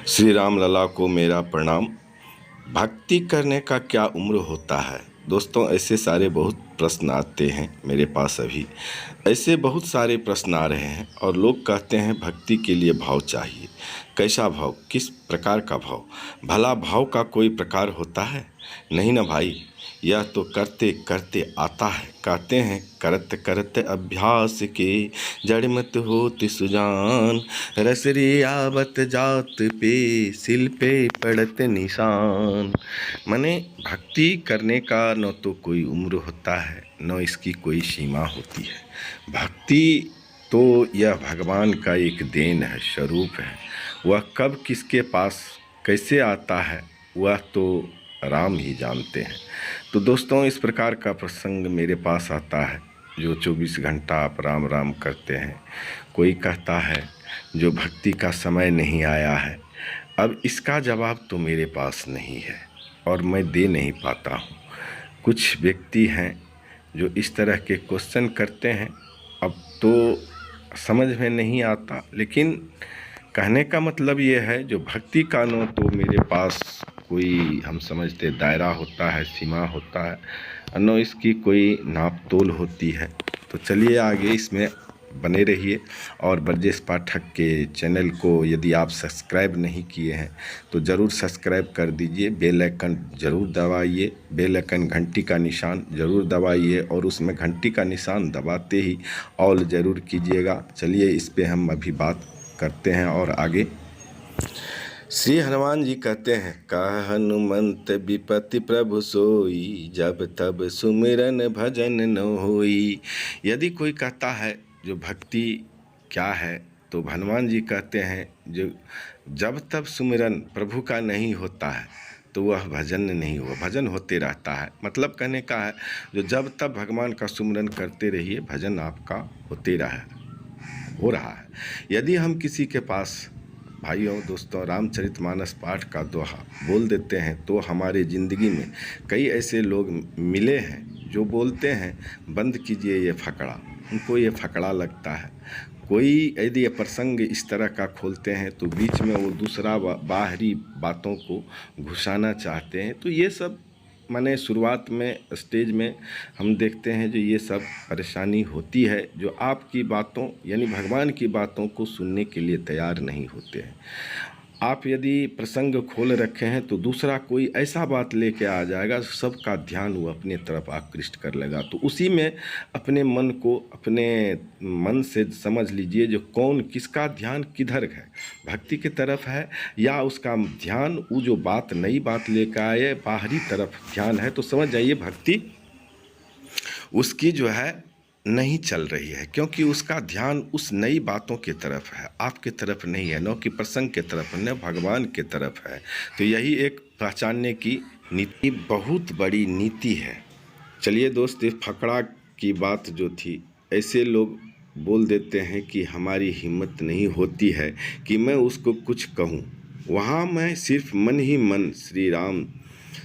श्री राम लला को मेरा प्रणाम। भक्ति करने का क्या उम्र होता है? दोस्तों, ऐसे सारे बहुत प्रश्न आते हैं मेरे पास। अभी ऐसे बहुत सारे प्रश्न आ रहे हैं और लोग कहते हैं भक्ति के लिए भाव चाहिए। कैसा भाव? किस प्रकार का भाव? भला भाव का कोई प्रकार होता है? नहीं ना भाई, यह तो करते करते आता है। कहते हैं करत करत अभ्यास के जड़ मत होत सुजान, रसरी आवत जात पे सिल पे पड़त निशान। माने भक्ति करने का न तो कोई उम्र होता है, न इसकी कोई सीमा होती है। भक्ति तो यह भगवान का एक देन है, स्वरूप है। वह कब किसके पास कैसे आता है वह तो राम ही जानते हैं। तो दोस्तों, इस प्रकार का प्रसंग मेरे पास आता है जो 24 घंटा आप राम राम करते हैं। कोई कहता है जो भक्ति का समय नहीं आया है। अब इसका जवाब तो मेरे पास नहीं है और मैं दे नहीं पाता हूँ। कुछ व्यक्ति हैं जो इस तरह के क्वेश्चन करते हैं। अब तो समझ में नहीं आता, लेकिन कहने का मतलब ये है जो भक्ति का न तो मेरे पास कोई हम समझते दायरा होता है, सीमा होता है, न इसकी कोई नाप तोल होती है। तो चलिए आगे इसमें बने रहिए। और ब्रजेश पाठक के चैनल को यदि आप सब्सक्राइब नहीं किए हैं तो ज़रूर सब्सक्राइब कर दीजिए। बेल आइकन ज़रूर दबाइए, बेल आइकन घंटी का निशान ज़रूर दबाइए और उसमें घंटी का निशान दबाते ही ऑल ज़रूर कीजिएगा। चलिए इस पे हम अभी बात करते हैं और आगे। श्री हनुमान जी कहते हैं, कह हनुमंत विपति प्रभु सोई, जब तब सुमिरन भजन न होई। यदि कोई कहता है जो भक्ति क्या है, तो हनुमान जी कहते हैं जो जब तब सुमिरन प्रभु का नहीं होता है तो वह भजन नहीं हुआ। भजन होते रहता है, मतलब कहने का है जो जब तब भगवान का सुमिरन करते रहिए, भजन आपका हो रहा है। यदि हम किसी के पास भाइयों दोस्तों रामचरितमानस पाठ का दोहा बोल देते हैं तो हमारे ज़िंदगी में कई ऐसे लोग मिले हैं जो बोलते हैं बंद कीजिए ये फकड़ा। उनको ये फकड़ा लगता है। कोई यदि ये प्रसंग इस तरह का खोलते हैं तो बीच में वो दूसरा बाहरी बातों को घुसाना चाहते हैं। तो ये सब माने शुरुआत में स्टेज में हम देखते हैं जो ये सब परेशानी होती है, जो आपकी बातों यानी भगवान की बातों को सुनने के लिए तैयार नहीं होते हैं। आप यदि प्रसंग खोल रखे हैं तो दूसरा कोई ऐसा बात लेके आ जाएगा, सबका ध्यान वो अपने तरफ आकृष्ट कर लेगा। तो उसी में अपने मन को अपने मन से समझ लीजिए जो कौन किसका ध्यान किधर है, भक्ति की तरफ है या उसका ध्यान वो जो बात नई बात लेकर आए बाहरी तरफ ध्यान है। तो समझ जाइए भक्ति उसकी जो है नहीं चल रही है, क्योंकि उसका ध्यान उस नई बातों की तरफ है, आपके तरफ नहीं है, न कि प्रसंग के तरफ, न भगवान के तरफ है। तो यही एक पहचानने की नीति, बहुत बड़ी नीति है। चलिए दोस्त, इस फकड़ा की बात जो थी, ऐसे लोग बोल देते हैं कि हमारी हिम्मत नहीं होती है कि मैं उसको कुछ कहूँ। वहाँ मैं सिर्फ मन ही मन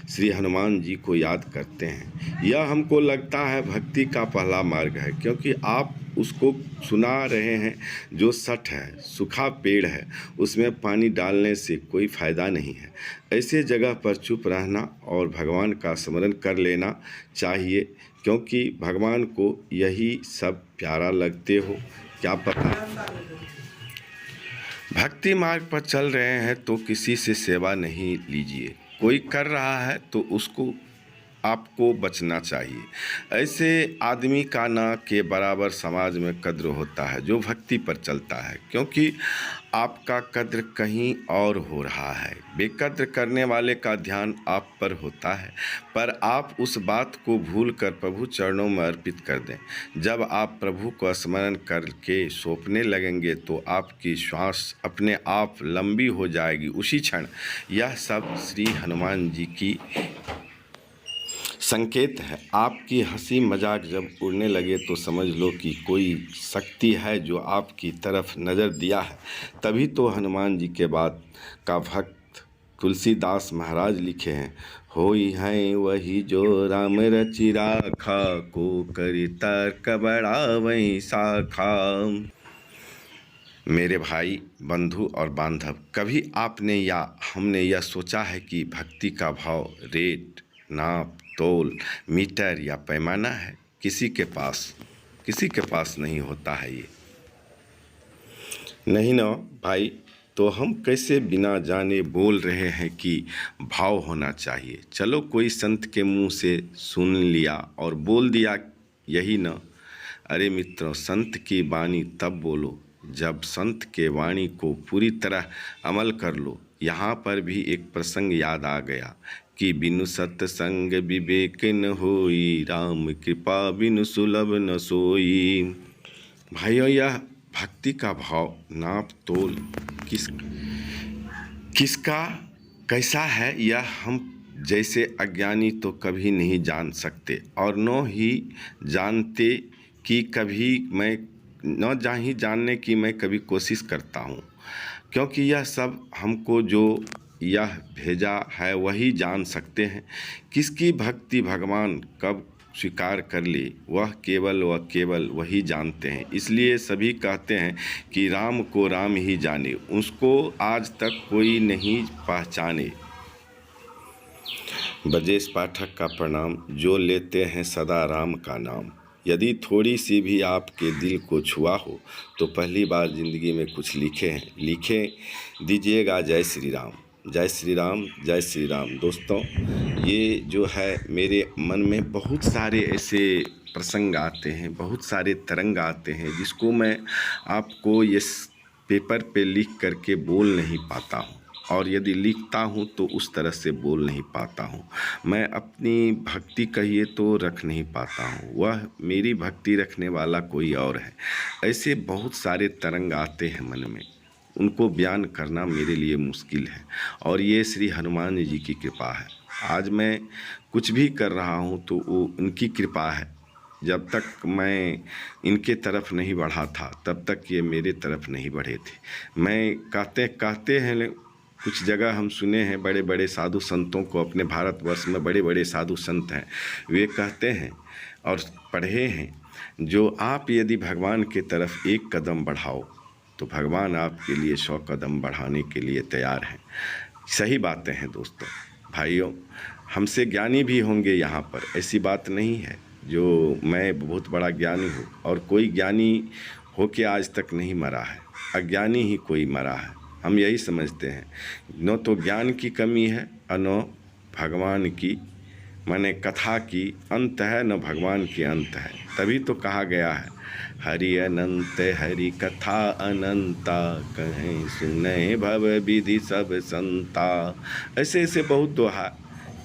श्री हनुमान जी को याद करते हैं। यह हमको लगता है भक्ति का पहला मार्ग है, क्योंकि आप उसको सुना रहे हैं जो सठ है, सूखा पेड़ है, उसमें पानी डालने से कोई फ़ायदा नहीं है। ऐसे जगह पर चुप रहना और भगवान का स्मरण कर लेना चाहिए, क्योंकि भगवान को यही सब प्यारा लगते हो, क्या पता। भक्ति मार्ग पर चल रहे हैं तो किसी से सेवा नहीं लीजिए। कोई कर रहा है तो उसको आपको बचना चाहिए। ऐसे आदमी का ना के बराबर समाज में कद्र होता है जो भक्ति पर चलता है, क्योंकि आपका कद्र कहीं और हो रहा है। बेकद्र करने वाले का ध्यान आप पर होता है, पर आप उस बात को भूल कर प्रभु चरणों में अर्पित कर दें। जब आप प्रभु को स्मरण करके सौंपने लगेंगे तो आपकी श्वास अपने आप लंबी हो जाएगी उसी क्षण। यह सब श्री हनुमान जी की संकेत है। आपकी हंसी मजाक जब उड़ने लगे तो समझ लो कि कोई शक्ति है जो आपकी तरफ नज़र दिया है। तभी तो हनुमान जी के बाद का भक्त तुलसीदास महाराज लिखे हैं, होई हैं वही जो राम रचि राखा, को करी तर्क बड़ा वही शाखा। मेरे भाई, बंधु और बांधव, कभी आपने या हमने यह सोचा है कि भक्ति का भाव रेट, नाप तोल, मीटर या पैमाना है? किसी के पास नहीं होता है ये। नहीं ना भाई, तो हम कैसे बिना जाने बोल रहे हैं कि भाव होना चाहिए? चलो कोई संत के मुंह से सुन लिया और बोल दिया यही ना। अरे मित्रों, संत की वाणी तब बोलो जब संत के वाणी को पूरी तरह अमल कर लो। यहाँ पर भी एक प्रसंग याद आ गया कि बिनु सत्संग विवेक न होई, राम कृपा बिनु सुलभ न सोई। भाइयों, यह भक्ति का भाव, नाप तोल किसका कैसा है, यह हम जैसे अज्ञानी तो कभी नहीं जान सकते, और न ही जानते कि कभी मैं जानने की मैं कभी कोशिश करता हूँ, क्योंकि यह सब हमको जो यह भेजा है वही जान सकते हैं। किसकी भक्ति भगवान कब स्वीकार कर ले, वह केवल वही जानते हैं। इसलिए सभी कहते हैं कि राम को राम ही जाने, उसको आज तक कोई नहीं पहचाने। ब्रजेश पाठक का प्रणाम, जो लेते हैं सदा राम का नाम। यदि थोड़ी सी भी आपके दिल को छुआ हो तो पहली बार ज़िंदगी में कुछ लिखे दीजिएगा जय श्री राम, जय श्री राम, जय श्री राम। दोस्तों, ये जो है मेरे मन में बहुत सारे ऐसे प्रसंग आते हैं, बहुत सारे तरंग आते हैं जिसको मैं आपको ये पेपर पे लिख करके बोल नहीं पाता हूँ, और यदि लिखता हूँ तो उस तरह से बोल नहीं पाता हूँ। मैं अपनी भक्ति कहिए तो रख नहीं पाता हूँ, वह मेरी भक्ति रखने वाला कोई और है। ऐसे बहुत सारे तरंग आते हैं मन में, उनको बयान करना मेरे लिए मुश्किल है, और ये श्री हनुमान जी की कृपा है। आज मैं कुछ भी कर रहा हूँ तो वो उनकी कृपा है। जब तक मैं इनके तरफ नहीं बढ़ा था तब तक ये मेरे तरफ नहीं बढ़े थे। मैं कहते हैं, कुछ जगह हम सुने हैं बड़े बड़े साधु संतों को, अपने भारतवर्ष में बड़े बड़े साधु संत हैं, वे कहते हैं और पढ़े हैं, जो आप यदि भगवान के तरफ एक कदम बढ़ाओ तो भगवान आपके लिए 100 कदम बढ़ाने के लिए तैयार हैं। सही बातें हैं दोस्तों। भाइयों, हमसे ज्ञानी भी होंगे यहाँ पर, ऐसी बात नहीं है जो मैं बहुत बड़ा ज्ञानी हूँ, और कोई ज्ञानी होके आज तक नहीं मरा है, अज्ञानी ही कोई मरा है। हम यही समझते हैं, न तो ज्ञान की कमी है और न भगवान की माने कथा की अंत है, न भगवान की अंत है। तभी तो कहा गया है, हरि अनंत हरि कथा अनंता, कहें सुने भव विधि सब संता। ऐसे ऐसे बहुत दोहा,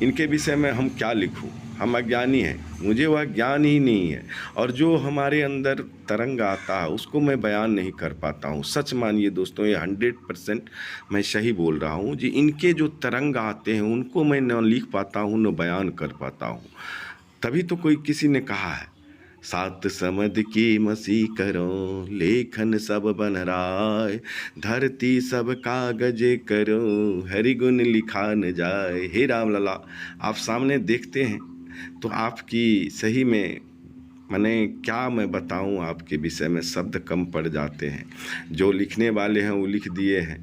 इनके विषय में हम क्या लिखूं, हम अज्ञानी हैं, मुझे वह ज्ञान ही नहीं है, और जो हमारे अंदर तरंग आता है उसको मैं बयान नहीं कर पाता हूँ। सच मानिए दोस्तों, ये 100% मैं सही बोल रहा हूँ जी। इनके जो तरंग आते हैं उनको मैं न लिख पाता हूँ न बयान कर पाता हूँ। तभी तो कोई किसी ने कहा है, सात समद की मसी करो, लेखन सब बन राय, धरती सब कागज करो, हरि गुण लिखा न जाए। हे राम लला, आप सामने देखते हैं तो आपकी सही में मैंने क्या मैं बताऊं, आपके विषय में शब्द कम पड़ जाते हैं। जो लिखने वाले हैं वो लिख दिए हैं,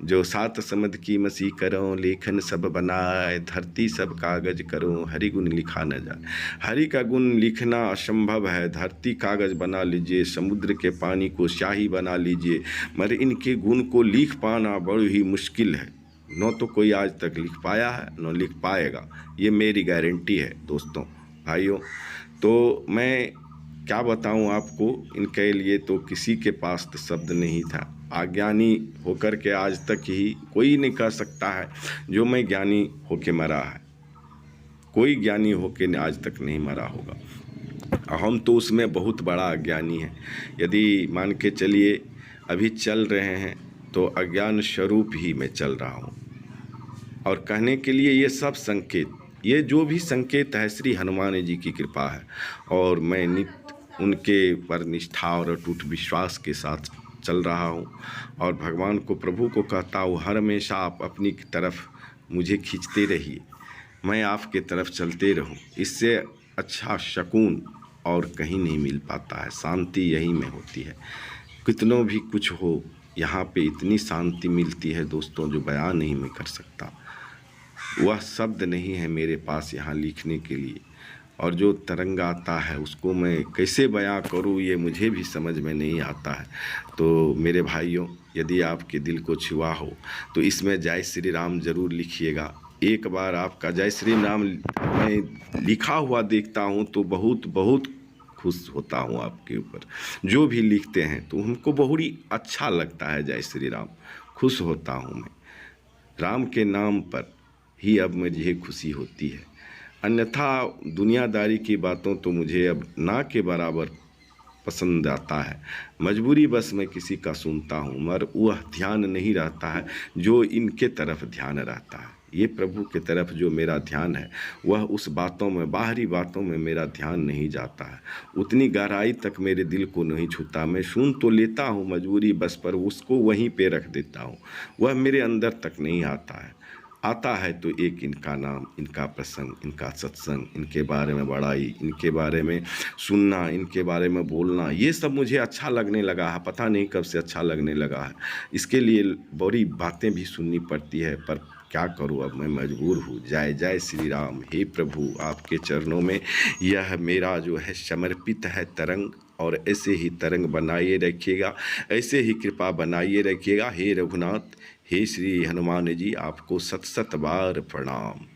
जो सात समद की मसी करो, लेखन सब बनाए, धरती सब कागज करो, हरि गुण लिखा न जाए। हरि का गुण लिखना असंभव है, धरती कागज बना लीजिए, समुद्र के पानी को स्याही बना लीजिए, मगर इनके गुण को लिख पाना बड़ी ही मुश्किल है। न तो कोई आज तक लिख पाया है न लिख पाएगा, ये मेरी गारंटी है दोस्तों भाइयों। तो मैं क्या बताऊं आपको, इनके लिए तो किसी के पास तो शब्द नहीं था। अज्ञानी होकर के आज तक ही कोई नहीं कह सकता है जो मैं ज्ञानी होके मरा है, कोई ज्ञानी होके आज तक नहीं मरा होगा। हम तो उसमें बहुत बड़ा अज्ञानी है। यदि मान के चलिए अभी चल रहे हैं तो अज्ञान स्वरूप ही मैं चल रहा हूँ, और कहने के लिए ये सब संकेत, ये जो भी संकेत है श्री हनुमान जी की कृपा है, और मैं नित्य उनके पर निष्ठा और अटूट विश्वास के साथ चल रहा हूँ, और भगवान को, प्रभु को कहता हूँ, हर हमेशा आप अपनी तरफ मुझे खींचते रहिए, मैं आपके तरफ चलते रहूँ। इससे अच्छा सुकून और कहीं नहीं मिल पाता है, शांति यहीं में होती है। कितनों भी कुछ हो, यहाँ पे इतनी शांति मिलती है दोस्तों जो बयान नहीं मैं कर सकता। वह शब्द नहीं है मेरे पास यहाँ लिखने के लिए, और जो तरंग आता है उसको मैं कैसे बयां करूँ ये मुझे भी समझ में नहीं आता है। तो मेरे भाइयों, यदि आपके दिल को छुआ हो तो इसमें जय श्री राम ज़रूर लिखिएगा। एक बार आपका जय श्री राम मैं लिखा हुआ देखता हूँ तो बहुत बहुत खुश होता हूँ आपके ऊपर। जो भी लिखते हैं तो हमको बहुत ही अच्छा लगता है जय श्री राम, खुश होता हूँ मैं। राम के नाम पर ही अब मुझे खुशी होती है, अन्यथा दुनियादारी की बातों तो मुझे अब ना के बराबर पसंद आता है। मजबूरी बस मैं किसी का सुनता हूँ, मगर वह ध्यान नहीं रहता है जो इनके तरफ ध्यान रहता है। ये प्रभु के तरफ जो मेरा ध्यान है वह उस बातों में, बाहरी बातों में मेरा ध्यान नहीं जाता है, उतनी गहराई तक मेरे दिल को नहीं छूता। मैं सुन तो लेता हूँ मजबूरी बस, पर उसको वहीं पे रख देता हूँ, वह मेरे अंदर तक नहीं आता है। आता है तो एक इनका नाम, इनका प्रसंग, इनका सत्संग, इनके बारे में बड़ाई, इनके बारे में सुनना, इनके बारे में बोलना, ये सब मुझे अच्छा लगने लगा है। पता नहीं कब से अच्छा लगने लगा है। इसके लिए बड़ी बातें भी सुननी पड़ती है, पर क्या करूँ, अब मैं मजबूर हूँ। जय जय श्री राम। हे प्रभु, आपके चरणों में यह मेरा जो है समर्पित है तरंग, और ऐसे ही तरंग बनाइए रखिएगा, ऐसे ही कृपा बनाइए रखिएगा। हे रघुनाथ, हे श्री हनुमान जी, आपको सत सत बार प्रणाम।